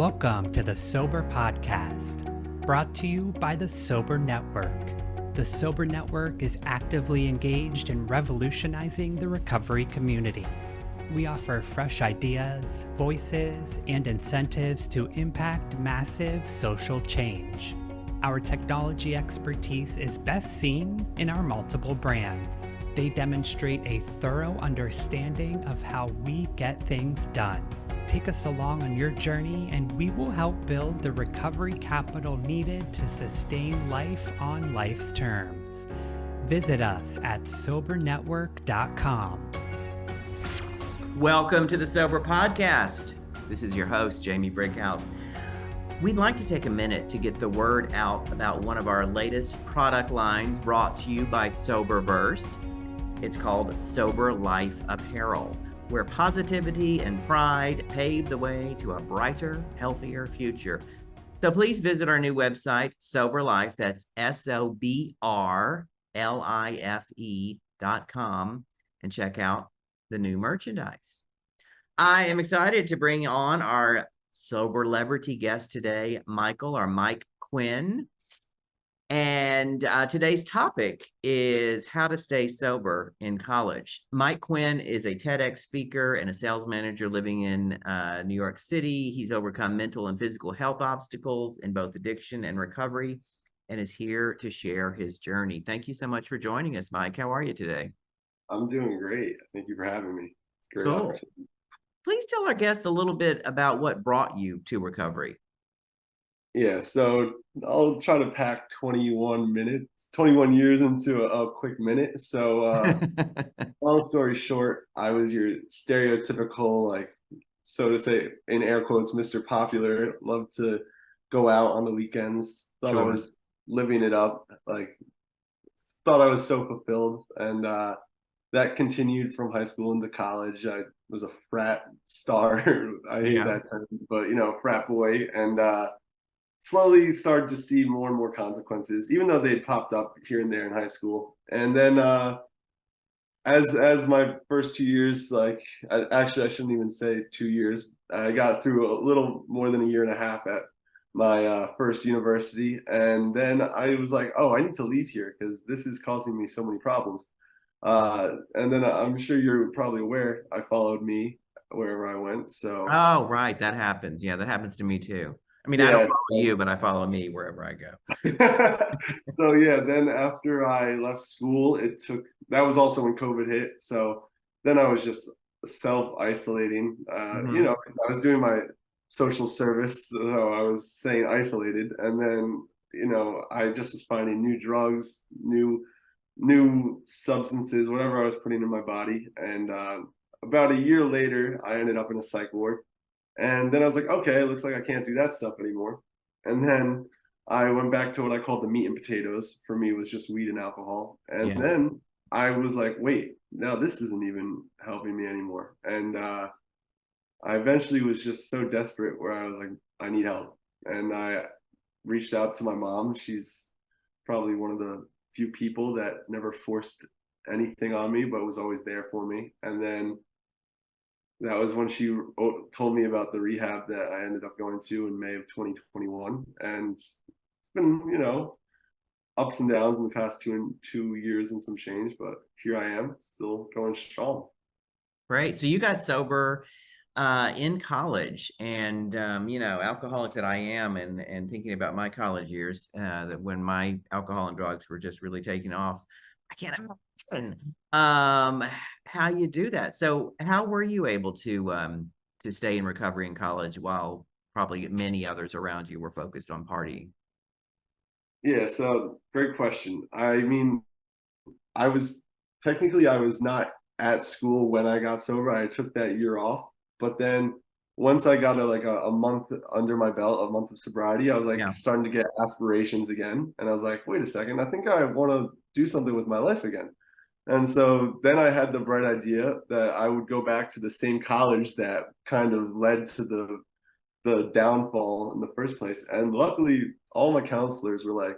Welcome to the Sober Podcast, brought to you by the Sober Network. The Sober Network is actively engaged in revolutionizing the recovery community. We offer fresh ideas, voices, and incentives to impact massive social change. Our technology expertise is best seen in our multiple brands. They demonstrate a thorough understanding of how we get things done. Take us along on your journey, and we will help build the recovery capital needed to sustain life on life's terms. Visit us at sobernetwork.com. Welcome to the Sober Podcast. This is your host, Jamie Brickhouse. We'd like to take a minute to get the word out about one of our latest product lines brought to you by Soberverse. It's called Sober Life Apparel, where positivity and pride pave the way to a brighter, healthier future. So please visit our new website, Soberlife, that's SOBRLIFE.com, and check out the new merchandise. I am excited to bring on our Soberlebrity guest today, Mike Quinn. And today's topic is how to stay sober in college. Mike Quinn is a TEDx speaker and a sales manager living in New York City. He's overcome mental and physical health obstacles in both addiction and recovery and is here to share his journey. Thank you so much for joining us, Mike. How are you today? I'm doing great. Thank you for having me. It's a great Cool. opportunity. Please tell our guests a little bit about what brought you to recovery. Yeah, so I'll try to pack 21 years into a quick minute. So long story short, I was your stereotypical, like, so to say, in air quotes, Mr. Popular. Loved to go out on the weekends. Thought I was living it up. Like, thought I was so fulfilled. And that continued from high school into college. I was a frat star. I hate that term, but frat boy. And slowly started to see more and more consequences, even though they'd popped up here and there in high school. And then as my first 2 years, I shouldn't even say 2 years. I got through a little more than a year and a half at my first university. And then I was like, oh, I need to leave here because this is causing me so many problems. And then I'm sure you're probably aware, I followed me wherever I went. So oh, right, that happens. Yeah, that happens to me too. I mean, I don't follow you, but I follow me wherever I go. So then after I left school, that was also when COVID hit. So then I was just self-isolating, because I was doing my social service. So I was staying isolated. And then, I just was finding new drugs, new substances, whatever I was putting in my body. And about a year later, I ended up in a psych ward. And then I was like, okay, it looks like I can't do that stuff anymore. And then I went back to what I called the meat and potatoes. For me, it was just weed and alcohol. And then I was like, wait, now this isn't even helping me anymore. And I eventually was just so desperate where I was like, I need help. And I reached out to my mom. She's probably one of the few people that never forced anything on me, but was always there for me. And then that was when she told me about the rehab that I ended up going to in May of 2021. And it's been, ups and downs in the past 2 years and some change, but here I am still going strong. Right. So you got sober in college, and alcoholic that I am, and thinking about my college years, that when my alcohol and drugs were just really taking off, I can't imagine how you do that. So how were you able to stay in recovery in college while probably many others around you were focused on partying? Yeah, so great question. I mean, I was not at school when I got sober. I took that year off. But then once I got a month under my belt, a month of sobriety, I was starting to get aspirations again. And I was like, wait a second, I think I want to do something with my life again. And so then I had the bright idea that I would go back to the same college that kind of led to the downfall in the first place. And luckily, all my counselors were like,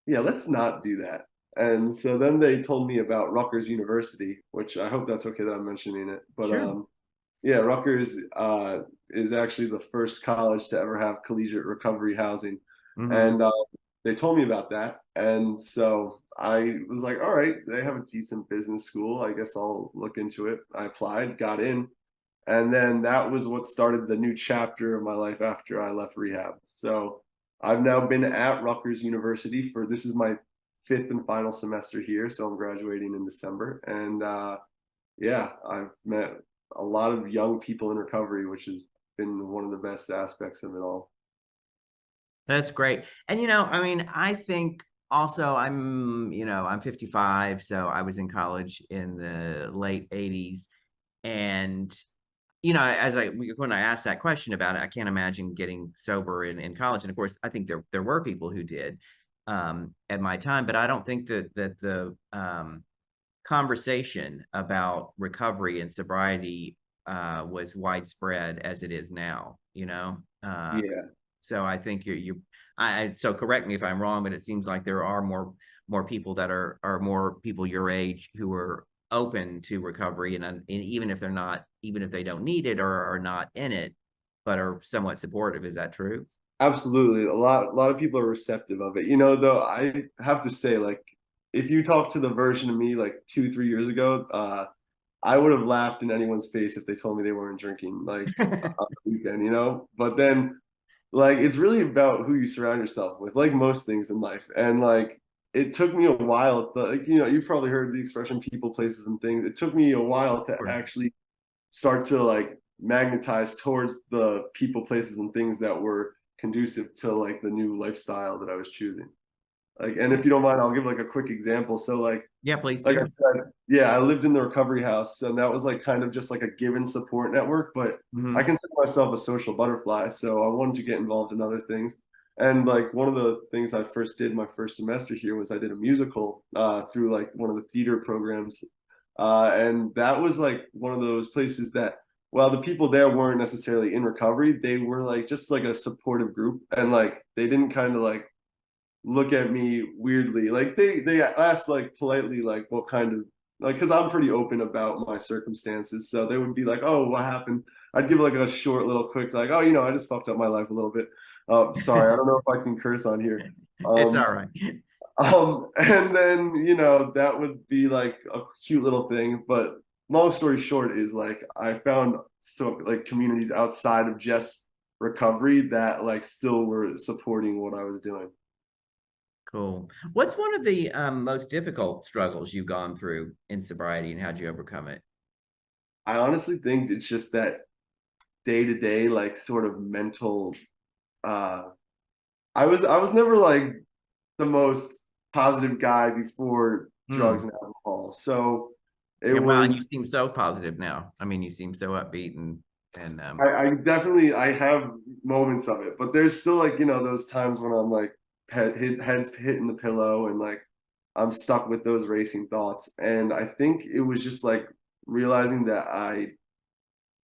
yeah, let's not do that. And so then they told me about Rutgers University, which I hope that's okay that I'm mentioning it. But Sure. Yeah, Rutgers is actually the first college to ever have collegiate recovery housing. Mhm. And they told me about that. And so I was like, all right, they have a decent business school. I guess I'll look into it. I applied, got in. And then that was what started the new chapter of my life after I left rehab. So I've now been at Rutgers University this is my 5th and final semester here. So I'm graduating in December. And yeah, I've met a lot of young people in recovery, which has been one of the best aspects of it all. That's great. And, I mean, I think also I'm 55, so I was in college in the late 80s. And, when I asked that question about it, I can't imagine getting sober in college. And of course, I think there were people who did at my time, but I don't think that the conversation about recovery and sobriety was widespread as it is now, Yeah. So I think so correct me if I'm wrong, but it seems like there are more people that are more people your age who are open to recovery, and even if they don't need it or are not in it, but are somewhat supportive. Is that true? Absolutely. A lot of people are receptive of it. Though I have to say, like, if you talk to the version of me like 2, 3 years ago, I would have laughed in anyone's face if they told me they weren't drinking like on the weekend. But then like it's really about who you surround yourself with, like most things in life. And like it took me a while you've probably heard the expression people, places, and things. It took me a while to actually start to like magnetize towards the people, places, and things that were conducive to like the new lifestyle that I was choosing. Like, and if you don't mind, I'll give like a quick example. So Yeah, please like do. I said, yeah, I lived in the recovery house, and that was like kind of just like a given support network. But I consider myself a social butterfly, so I wanted to get involved in other things. And like one of the things I first did my first semester here was I did a musical through like one of the theater programs, and that was like one of those places that, while the people there weren't necessarily in recovery, they were like just like a supportive group, and like they didn't kind of like look at me weirdly. Like they asked like politely like what kind of, like, because I'm pretty open about my circumstances, so they would be like, oh, what happened? I'd give like a short little quick like, oh, I just fucked up my life a little bit. Sorry, I don't know if I can curse on here. It's all right. And then that would be like a cute little thing. But long story short is like I found so like communities outside of just recovery that like still were supporting what I was doing. Cool. What's one of the most difficult struggles you've gone through in sobriety, and how'd you overcome it? I honestly think it's just that day to day, like sort of mental. Uh, I was never like the most positive guy before drugs and alcohol, so it Yeah, well, and you was. seem so positive now. I mean, you seem so upbeat and I definitely I have moments of it, but there's still like those times when I'm like heads hitting the pillow and like I'm stuck with those racing thoughts. And I think it was just like realizing that I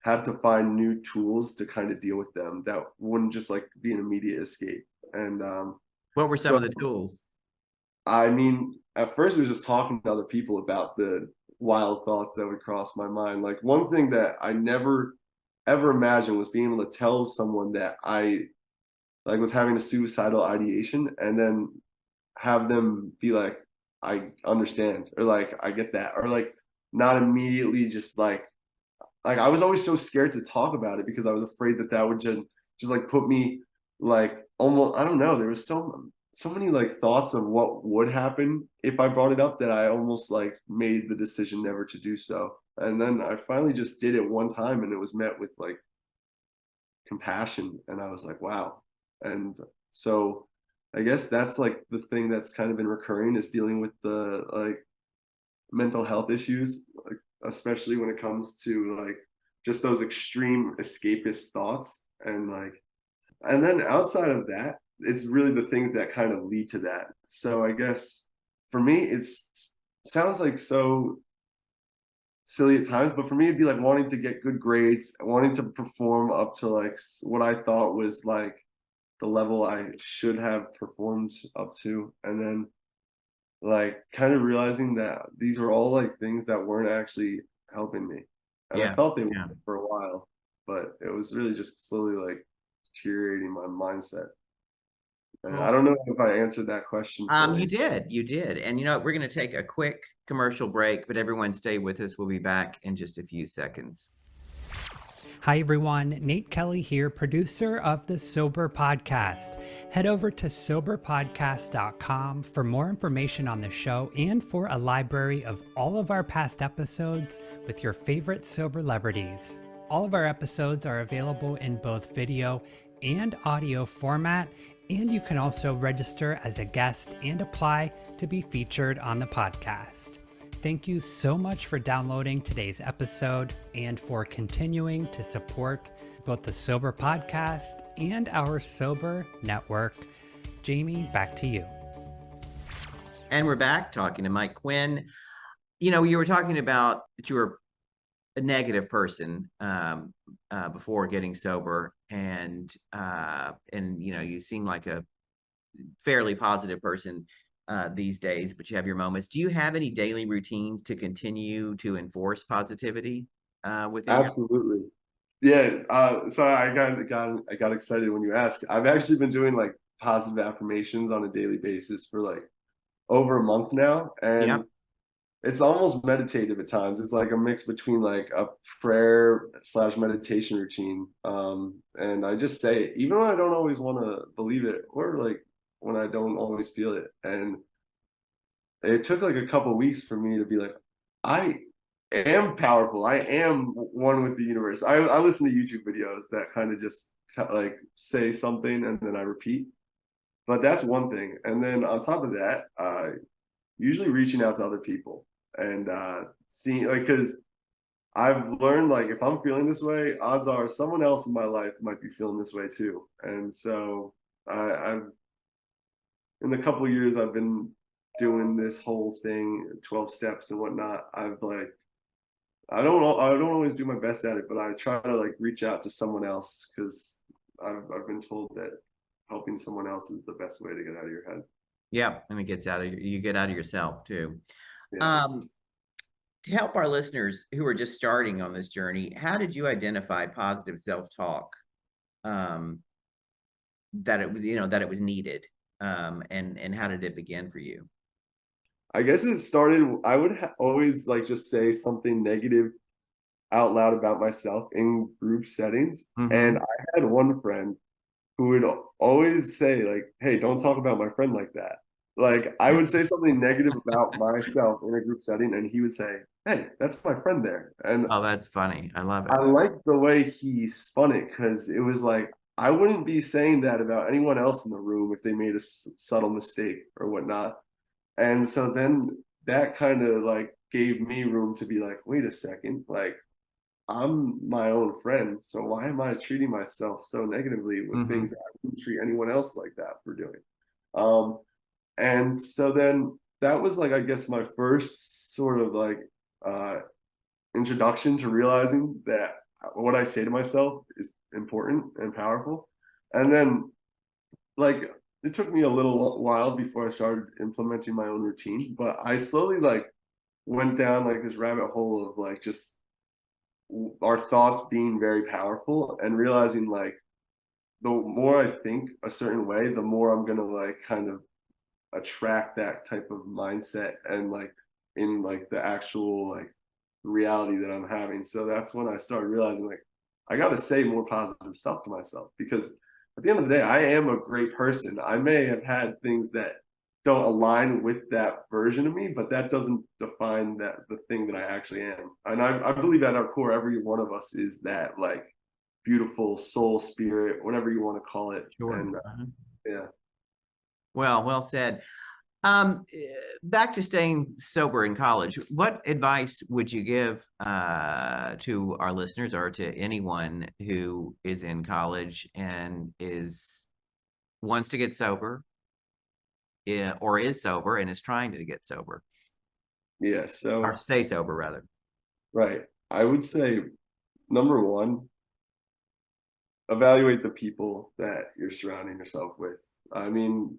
had to find new tools to kind of deal with them that wouldn't just like be an immediate escape. And what were some so of the tools? I mean, at first it was just talking to other people about the wild thoughts that would cross my mind. Like one thing that I never ever imagined was being able to tell someone that I like was having a suicidal ideation, and then have them be like, I understand, or like I get that, or like not immediately just like I was always so scared to talk about it because I was afraid that that would just like put me like almost, I don't know, there was so many like thoughts of what would happen if I brought it up that I almost like made the decision never to do so. And then I finally just did it one time, and it was met with like compassion, and I was like, wow. And so I guess that's like the thing that's kind of been recurring, is dealing with the like mental health issues, like especially when it comes to like just those extreme escapist thoughts. And like, and then outside of that, it's really the things that kind of lead to that. So I guess for me it's sounds like so silly at times, but for me it'd be like wanting to get good grades, wanting to perform up to like what I thought was like the level I should have performed up to. And then like kind of realizing that these were all like things that weren't actually helping me, and I Yeah, thought they were yeah. for a while. but it was really just slowly like deteriorating my mindset. And Cool. I don't know if I answered that question fully. You did. And you know what? We're going to take a quick commercial break, but everyone stay with us. We'll be back in just a few seconds. Hi everyone, Nate Kelly here, producer of the Sober Podcast. Head over to soberpodcast.com for more information on the show and for a library of all of our past episodes with your favorite Soberlebrities. All of our episodes are available in both video and audio format, and you can also register as a guest and apply to be featured on the podcast. Thank you so much for downloading today's episode and for continuing to support both the Sober Podcast and our Sober Network. Jamie, back to you. And we're back talking to Mike Quinn. You know, you were talking about that you were a negative person before getting sober, and you know, you seem like a fairly positive person these days, but you have your moments. Do you have any daily routines to continue to enforce positivity within your? Absolutely. Yeah. So I got excited when you asked. I've actually been doing like positive affirmations on a daily basis for like over a month now. And Yep. it's almost meditative at times. It's like a mix between like a prayer / meditation routine. And I just say it, even when I don't always want to believe it, or like when I don't always feel it. And it took like a couple weeks for me to be like, I am powerful. I am one with the universe. I listen to YouTube videos that kind of just like say something and then I repeat. But that's one thing. And then on top of that, usually reaching out to other people and seeing, like, because I've learned, like, if I'm feeling this way, odds are someone else in my life might be feeling this way too. And so I've, in the couple of years I've been doing this whole thing, 12 steps and whatnot, I've like, I don't always do my best at it, but I try to like reach out to someone else, because I've been told that helping someone else is the best way to get out of your head. Yeah, and it gets out of you get out of yourself too. Yeah. To help our listeners who are just starting on this journey, how did you identify positive self-talk? That it was, you know, that it was needed, and how did it begin for you? I guess it started, I would always like just say something negative out loud about myself in group settings. And I had one friend who would always say like, hey, don't talk about my friend like that. Like I would say something negative about myself in a group setting and he would say, hey, that's my friend there. And Oh, that's funny. I love I it. liked the way he spun it, because it was like, I wouldn't be saying that about anyone else in the room if they made a subtle mistake or whatnot. And so then that kind of like gave me room to be like, wait a second, like I'm my own friend. So why am I treating myself so negatively with things that I wouldn't treat anyone else like that for doing? And so then that was like, I guess, my first sort of like introduction to realizing that what I say to myself is important and powerful. And then like it took me a little while before I started implementing my own routine, but I slowly like went down like this rabbit hole of like just our thoughts being very powerful and realizing like the more I think a certain way, the more I'm gonna like kind of attract that type of mindset and like in like the actual like reality that I'm having. So that's when I started realizing like I got to say more positive stuff to myself, because at the end of the day, I am a great person. I may have had things that don't align with that version of me, but that doesn't define that the thing that I actually am. And I believe at our core, every one of us is that like beautiful soul, spirit, whatever you want to call it. Sure. And yeah. Well said. Back to staying sober in college, what advice would you give to our listeners or to anyone who is in college and wants to get sober, or is sober and is trying to get sober, Yeah. So, or stay sober rather? right. I would say number one, evaluate the people that you're surrounding yourself with. I mean,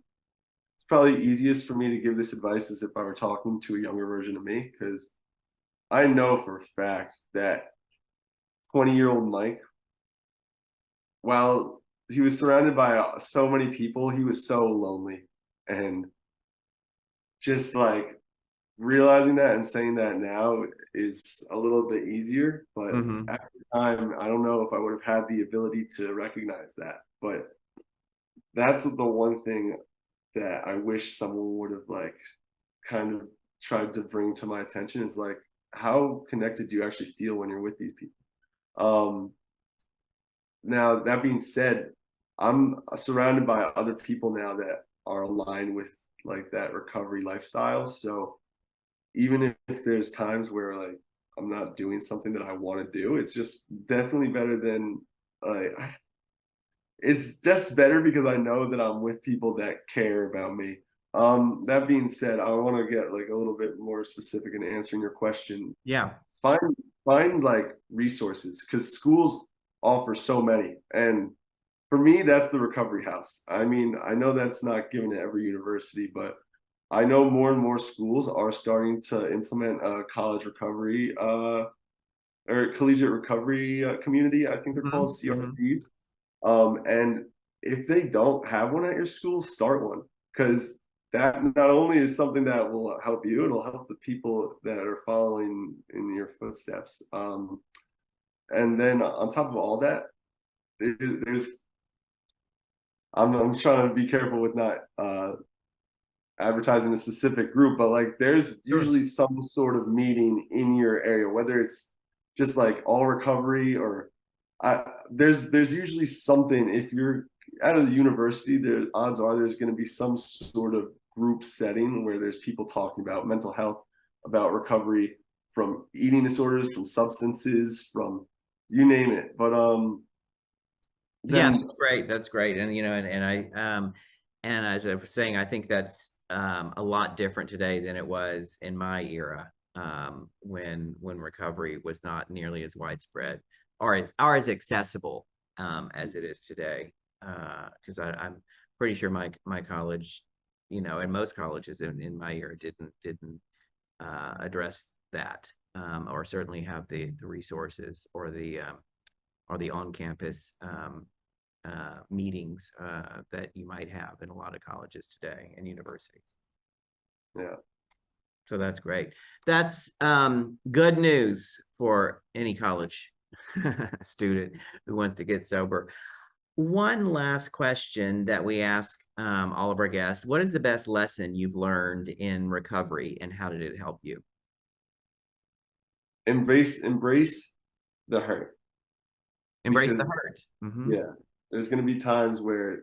it's probably easiest for me to give this advice as if I were talking to a younger version of me, because I know for a fact that 20-year-old Mike while he was surrounded by so many people, he was so lonely. And just like realizing that and saying that now is a little bit easier. But Mhm. at the time, I don't know if I would have had the ability to recognize that. But that's the one thing that I wish someone would have like kind of tried to bring to my attention is like, how connected do you actually feel when you're with these people? Now that being said, I'm surrounded by other people now that are aligned with like that recovery lifestyle. So even if there's times where like I'm not doing something that I want to do, it's just definitely better than like it's just better because I know that I'm with people that care about me. That being said, I want to get like a little bit more specific in answering your question. Yeah. Find find like resources because schools offer so many. And for me, that's the recovery house. I mean, I know that's not given at every university, but I know more and more schools are starting to implement a college recovery or collegiate recovery community. I think they're Mhm, called mhm. CRCs. And if they don't have one at your school, start one because that not only is something that will help you, it'll help the people that are following in your footsteps. And then on top of all that, there's I'm trying to be careful with not advertising a specific group, but like there's Sure. usually some sort of meeting in your area, whether it's just like all recovery or there's usually something. If you're at a university, there odds are there's going to be some sort of group setting where there's people talking about mental health, about recovery from eating disorders, from substances, from you name it. But Yeah, then that's great. That's great. And and as I was saying, I think that's a lot different today than it was in my era, when recovery was not nearly as widespread or as accessible as it is today. Because I'm pretty sure my college, and most colleges in my era didn't address that, or certainly have the resources or the on-campus meetings that you might have in a lot of colleges today and universities. yeah. So that's great. That's good news for any college student who wants to get sober. One last question that we ask all of our guests: what is the best lesson you've learned in recovery, and how did it help you? Embrace the hurt Embrace the because hurt. Mhm. yeah, there's going to be times where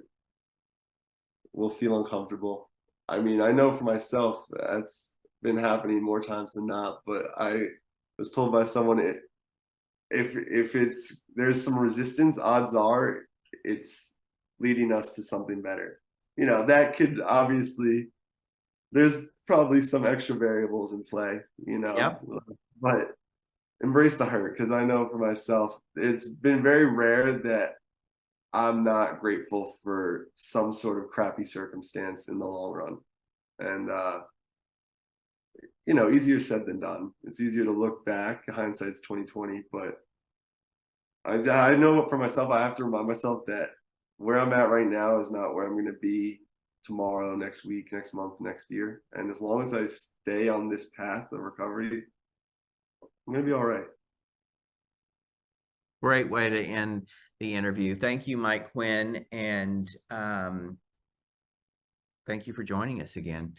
we'll feel uncomfortable. I mean, I know for myself that's been happening more times than not, but I was told by someone if it's there's some resistance, odds are it's leading us to something better. That could obviously there's probably some extra variables in play, Yep. but embrace the hurt because I know for myself it's been very rare that I'm not grateful for some sort of crappy circumstance in the long run. And easier said than done. It's easier to look back. Hindsight's 2020, but I know for myself, I have to remind myself that where I'm at right now is not where I'm going to be tomorrow, next week, next month, next year. And as long as I stay on this path of recovery, I'm going to be all right. Great way to end the interview. Thank you, Mike Quinn, and thank you for joining us again.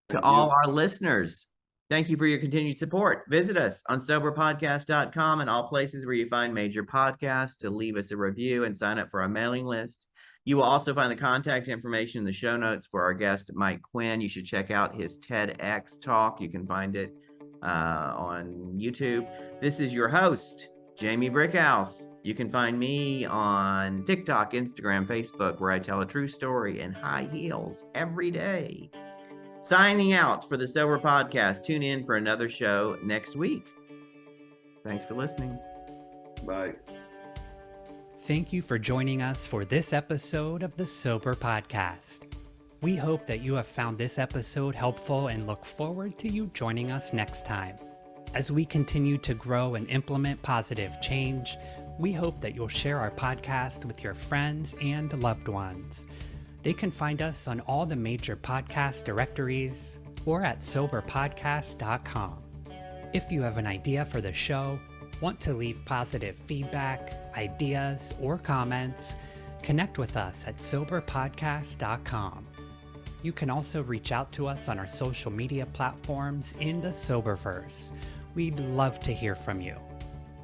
To Thank all you. our listeners, thank you for your continued support. Visit us on soberpodcast.com and all places where you find major podcasts to leave us a review and sign up for our mailing list. You will also find the contact information in the show notes for our guest, Mike Quinn. You should check out his TEDx talk. You can find it on YouTube. This is your host, Jamie Brickhouse. You can find me on TikTok, Instagram, Facebook, where I tell a true story in high heels every day. Signing out for the Sober Podcast. Tune in for another show next week. Thanks for listening. Bye. Thank you for joining us for this episode of the Sober Podcast. We hope that you have found this episode helpful and look forward to you joining us next time. As we continue to grow and implement positive change, We hope that you'll share our podcast with your friends and loved ones. They can find us on all the major podcast directories or at soberpodcast.com. If you have an idea for the show, want to leave positive feedback, ideas, or comments, connect with us at soberpodcast.com. You can also reach out to us on our social media platforms in the Soberverse. We'd love to hear from you.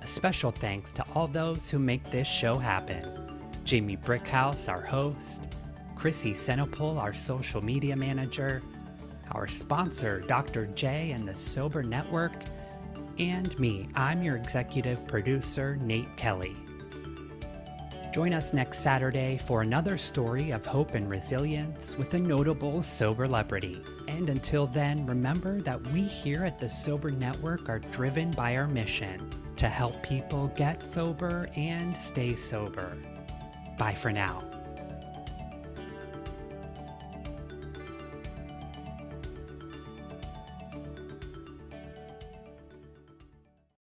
A special thanks to all those who make this show happen. Jamie Brickhouse, our host, Chrissy Senopol, our social media manager, our sponsor, Dr. J and the Sober Network, and me, I'm your executive producer, Nate Kelly. Join us next Saturday for another story of hope and resilience with a notable Soberlebrity. And until then, remember that we here at the Sober Network are driven by our mission to help people get sober and stay sober. Bye for now.